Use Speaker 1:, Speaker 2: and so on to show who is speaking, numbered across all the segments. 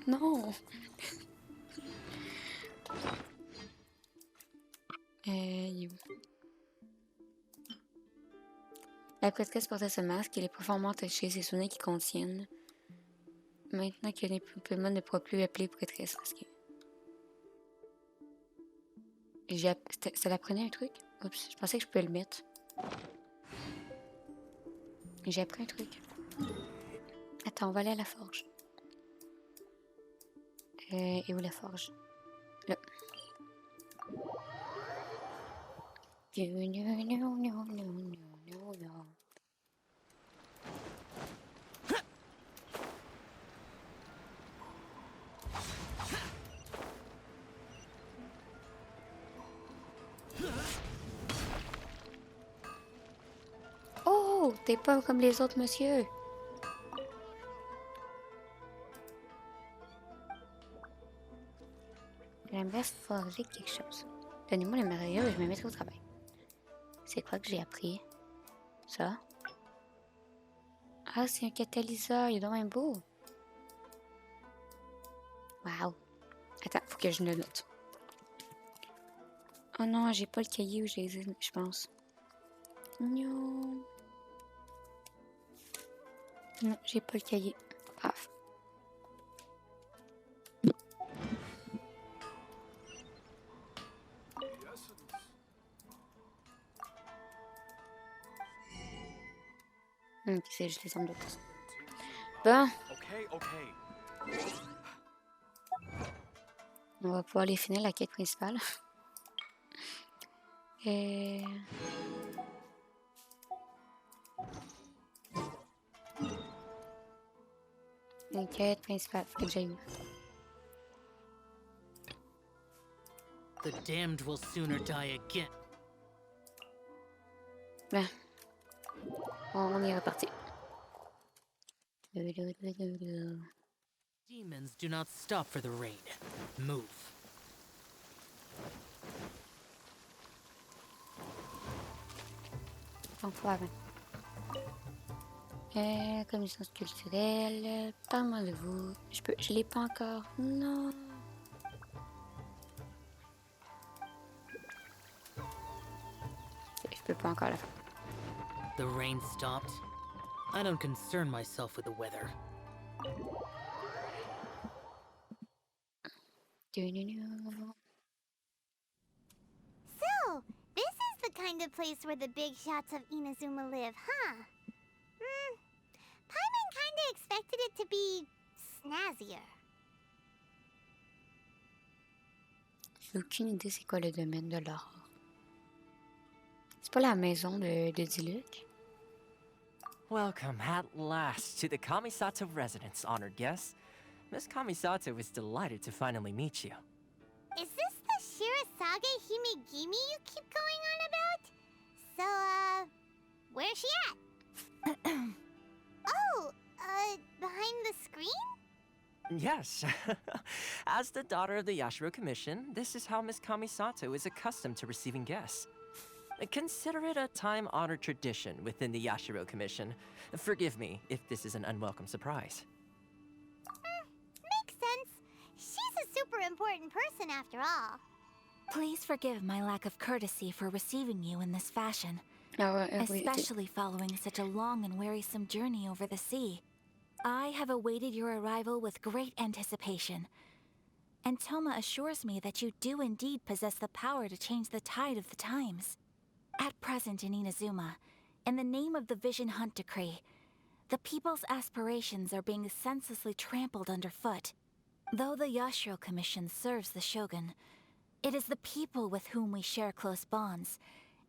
Speaker 1: Non! Il est où? La prêtresse portait ce masque et les performants attachaient ses souvenirs qui contiennent. Maintenant que les Pokémon ne pourra plus l'appeler prêtresse. Parce que... Ça l'apprenait un truc? Oups, je pensais que je pouvais le mettre. J'ai appris un truc. Attends, on va aller à la forge. Et où la forge? Là. Oh, t'es pas comme les autres, monsieur. J'aimerais forger quelque chose. Donnez-moi le matériau et je me mettrai au travail. C'est quoi que j'ai appris? Ça? Ah, c'est un catalyseur. Il est donc même beau. Waouh. Attends, faut que je le note. Oh non, j'ai pas le cahier où je les ai, je pense. Non. Non, j'ai pas le cahier. Bref. C'est juste les ombres de plus. Bon. On va pouvoir aller finir la quête principale. La quête principale, faut que j'aille où?
Speaker 2: The damned will sooner die again.
Speaker 1: Ben. On est reparti.
Speaker 2: Demons do not stop for the raid. Move.
Speaker 1: Donc, faut avant. Connaissance culturelle. Parle-moi de vous. Je l'ai pas encore. Non. Je peux pas encore la faire.
Speaker 2: The rain stopped. I don't concern myself with the weather.
Speaker 3: So, this is the kind of place where the big shots of Inazuma live, huh? Paimon kinda expected it to be snazzier.
Speaker 1: J'ai aucune idée c'est quoi le domaine de l'horreur. C'est pas la maison de Diluc?
Speaker 4: Welcome at last to the Kamisato residence, honored guests. Miss Kamisato is delighted to finally meet you.
Speaker 3: Is this the Shirasage Himegimi you keep going on about? So, where's she at? Oh, behind the screen?
Speaker 4: Yes. As the daughter of the Yashiro Commission, this is how Miss Kamisato is accustomed to receiving guests. Consider it a time-honored tradition within the Yashiro Commission. Forgive me if this is an unwelcome surprise.
Speaker 3: Makes sense. She's a super important person after all.
Speaker 5: Please forgive my lack of courtesy for receiving you in this fashion. Especially following such a long and wearisome journey over the sea. I have awaited your arrival with great anticipation. And Toma assures me that you do indeed possess the power to change the tide of the times. At present in Inazuma, in the name of the Vision Hunt Decree, the people's aspirations are being senselessly trampled underfoot. Though the Yashiro Commission serves the Shogun, it is the people with whom we share close bonds,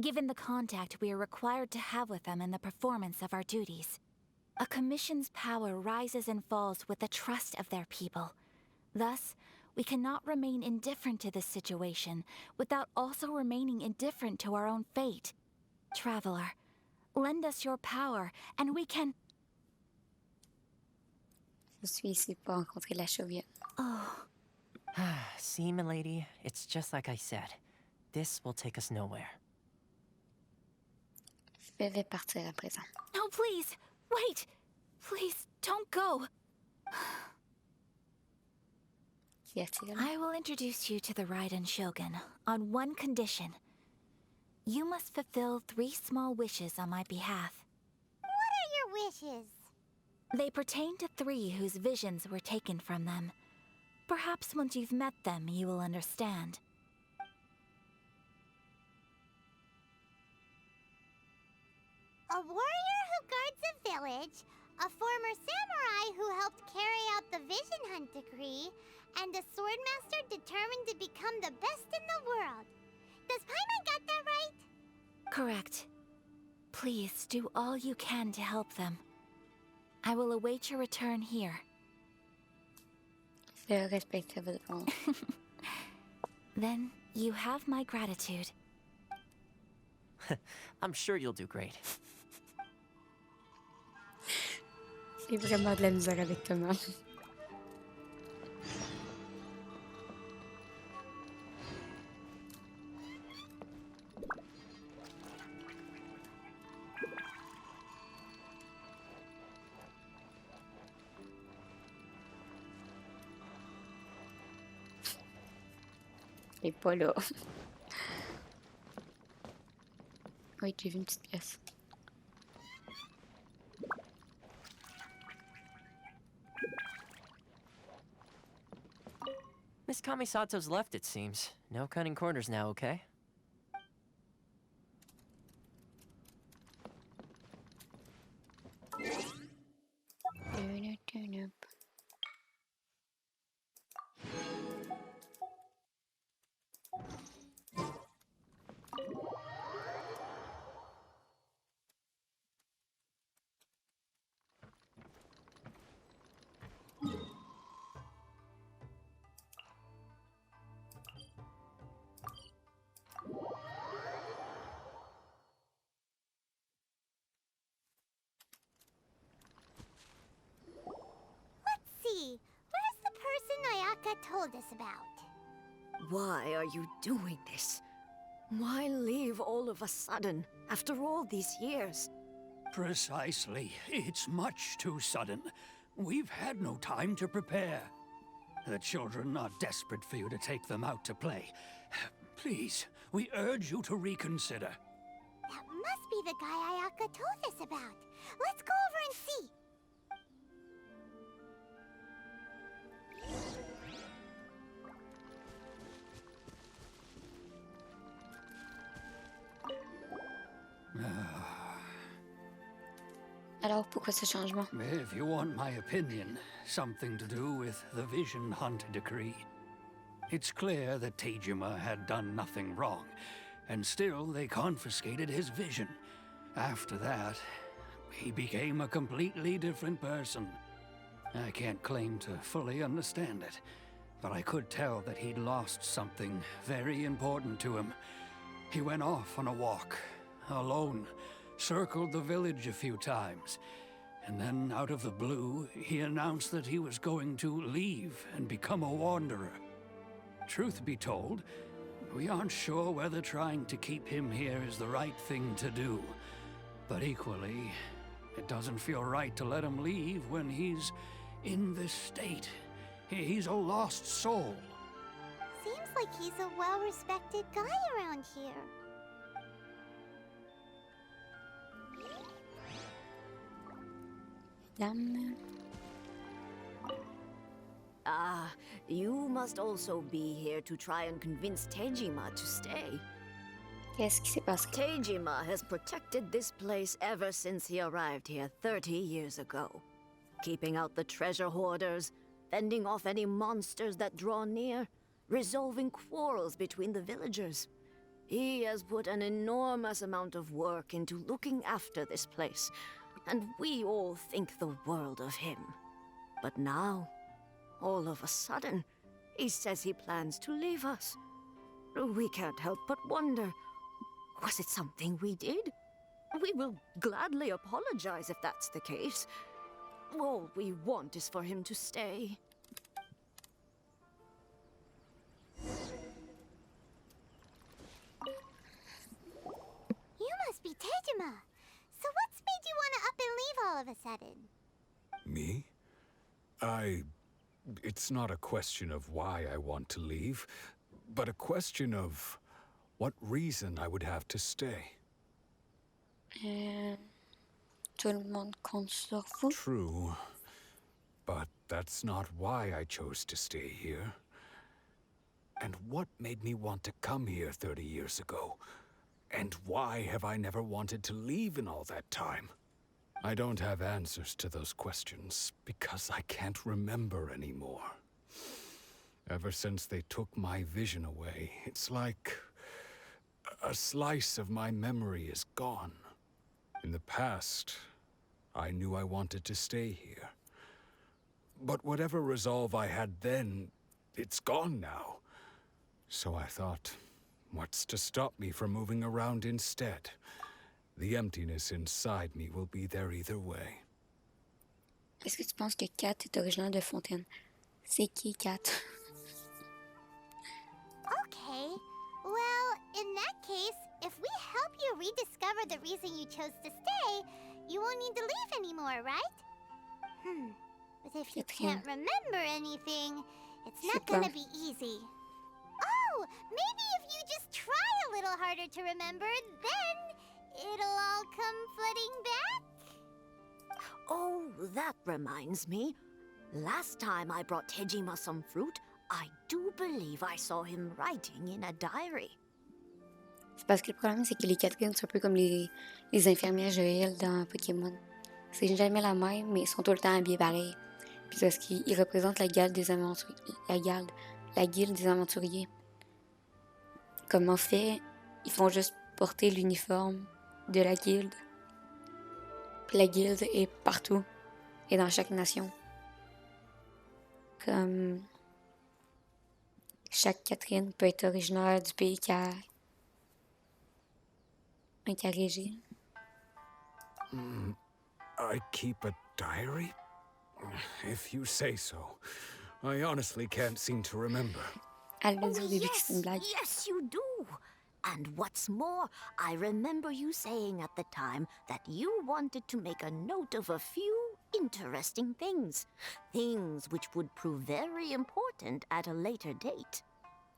Speaker 5: given the contact we are required to have with them in the performance of our duties. A commission's power rises and falls with the trust of their people. Thus, we cannot remain indifferent to this situation without also remaining indifferent to our own fate. Traveler, lend us your power, and we can...
Speaker 1: Je suis ici pour rencontrer la chauvienne.
Speaker 5: Oh.
Speaker 4: See, milady, it's just like I said. This will take us nowhere.
Speaker 1: Je vais partir à présent.
Speaker 5: No, please! Wait! Please, don't go! I will introduce you to the Raiden Shogun on one condition. You must fulfill 3 small wishes on my behalf.
Speaker 3: What are your wishes?
Speaker 5: They pertain to 3 whose visions were taken from them. Perhaps once you've met them, you will understand.
Speaker 3: A warrior who guards a village, a former samurai who helped carry out the Vision Hunt decree, and a swordmaster determined to become the best in the world. Does Paimon got that right?
Speaker 5: Correct. Please do all you can to help them. I will await your return here. Then you have my gratitude.
Speaker 4: I'm sure you'll do great.
Speaker 1: J'ai vraiment de la misère avec Thomas. Il est pas là. Oui, j'ai vu une petite pièce.
Speaker 4: Miss Kamisato's left, it seems. No cutting corners now, okay?
Speaker 3: Where's the person Ayaka told us about?
Speaker 6: Why are you doing this? Why leave all of a sudden, after all these years?
Speaker 7: Precisely. It's much too sudden. We've had no time to prepare. The children are desperate for you to take them out to play. Please, we urge you to reconsider.
Speaker 3: That must be the guy Ayaka told us about. Let's go over and see.
Speaker 1: Alors, pourquoi ce changement?
Speaker 7: If you want my opinion, something to do with the Vision Hunt decree. It's clear that Tejima had done nothing wrong, and still they confiscated his vision. After that, he became a completely different person. I can't claim to fully understand it, but I could tell that he'd lost something very important to him. He went off on a walk, alone, circled the village a few times, and then out of the blue, he announced that he was going to leave and become a wanderer. Truth be told, we aren't sure whether trying to keep him here is the right thing to do. But equally, it doesn't feel right to let him leave when he's in this state. He's a lost soul.
Speaker 3: Seems like he's a well-respected guy around here.
Speaker 6: You must also be here to try and convince Tejima to stay.
Speaker 1: Qu'est-ce qui s'est passé?
Speaker 6: Tejima has protected this place ever since he arrived here 30 years ago. Keeping out the treasure hoarders, fending off any monsters that draw near, resolving quarrels between the villagers. He has put an enormous amount of work into looking after this place, and we all think the world of him. But now, all of a sudden, he says he plans to leave us. We can't help but wonder, was it something we did? We will gladly apologize if that's the case. All we want is for him to stay.
Speaker 3: You must be Tejima. So what's made you want to up and leave all of a sudden?
Speaker 8: Me? it's not a question of why I want to leave, but a question of what reason I would have to stay.
Speaker 1: Tout le monde compte sur vous.
Speaker 8: True, but that's not why I chose to stay here. And what made me want to come here 30 years ago? And why have I never wanted to leave in all that time? I don't have answers to those questions because I can't remember anymore. Ever since they took my vision away, it's like a slice of my memory is gone. In the past, I knew I wanted to stay here. But whatever resolve I had then, it's gone now. So I thought, what's to stop me from moving around instead? The emptiness inside me will be there either way.
Speaker 1: Est-ce que tu penses que Kat est originaire de Fontaine? C'est qui, Kat?
Speaker 3: Okay. Well, in that case, if we help you rediscover the reason you chose to stay, you won't need to leave anymore, right? But if you can't remember anything, it's not gonna be easy. Oh, maybe if you just try a little harder to remember, then it'll all come flooding back.
Speaker 6: Oh, that reminds me. Last time I brought Tejima some fruit, I do believe I saw him writing in a diary.
Speaker 1: C'est parce que le problème, c'est que les Catherine sont un peu comme les infirmières juillet dans Pokémon. C'est jamais la même, mais ils sont tout le temps habillés pareil. Puis parce qu'ils représentent la guilde des aventuriers. La guilde des aventuriers. Comme en fait, ils font juste porter l'uniforme de la guilde. Puis la guilde est partout. Et dans chaque nation. Comme chaque Catherine peut être originaire du pays qui a régi.
Speaker 8: I keep a diary? If you say so. I honestly can't seem to remember.
Speaker 1: Elle le dit au début que c'est une blague.
Speaker 6: Yes, you do. And what's more, I remember you saying at the time that you wanted to make a note of a few interesting things. Things which would prove very important at a later date.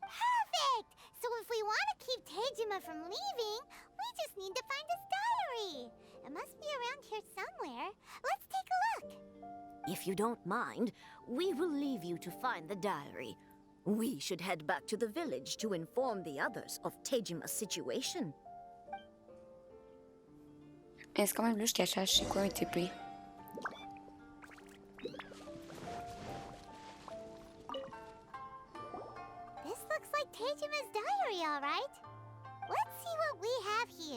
Speaker 3: Perfect! So if we want to keep Tejima from leaving, we just need to find his diary. It must be around here somewhere. Let's take a look.
Speaker 6: If you don't mind, we will leave you to find the diary. We should head back to the village to inform the others of Tejima's situation.
Speaker 1: C'est quand même louche qu'elle cherche c'est quoi un TP.
Speaker 3: This looks like Tejima's diary, all right. Let's see what we have here.